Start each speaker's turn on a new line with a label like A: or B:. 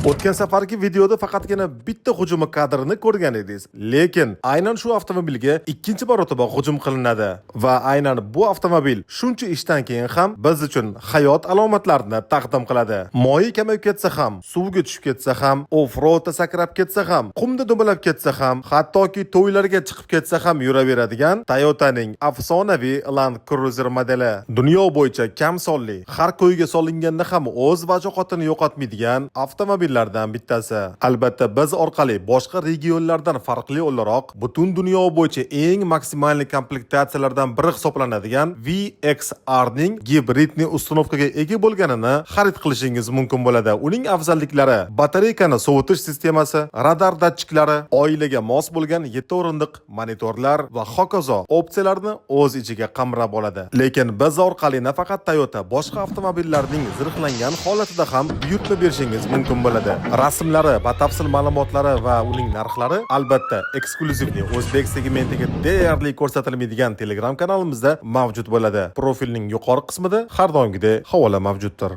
A: O'tgan safargi videoda faqatgina bitta hujumi kadrini ko'rgan edingiz. Lekin aynan shu avtomobilga ikkinchi marotaba hujum qilinadi va aynan bu avtomobil shuncha ishdan keyin ham biz uchun hayot alomatlarini taqdim qiladi. Moyi kamayib ketsa ham, suvga tushib ketsa ham, off-roadda sakrab ketsa ham, qumda dumalab ketsa ham, hattoki to'ylarga chiqib ketsa ham yuraveradigan Toyota'ning afsonaviy Land Cruiser modeli. Dunyo bo'yicha kam sonli, har ko'yga solinganda ham o'z vajoqatini yo'qotmaydigan avtomobillardan bittasi. Albatta biz orqali boshqa regionlardan farqli o'laroq butun dunyo bo'yicha eng maksimalli komplektatsiyalardan biri hisoblanadigan VXR ning gibridni ustunovkaga ega bo'lganini xarid qilishingiz mumkin bo'ladi. Uning afzalliklari: batareykani sovutish sistemasi, radar datchiklari, oilaga mos bo'lgan 7 o'rindiq monitorlar va hokazo opsiyalarni o'z ichiga qamrab oladi. Lekin biz orqali nafaqat Toyota, boshqa avtomobillarning zirhlangan holatida ham buyurtma berishingiz mumkin bo'ladi. Rasmlari, batafsil ma'lumotlari va uning narxlari albatta eksklyuzivni o'zbek segmentiga deyarli ko'rsatilmaydigan Telegram kanalimizda mavjud bo'ladi. Profilning yuqori qismida har doimgidek havola mavjuddir.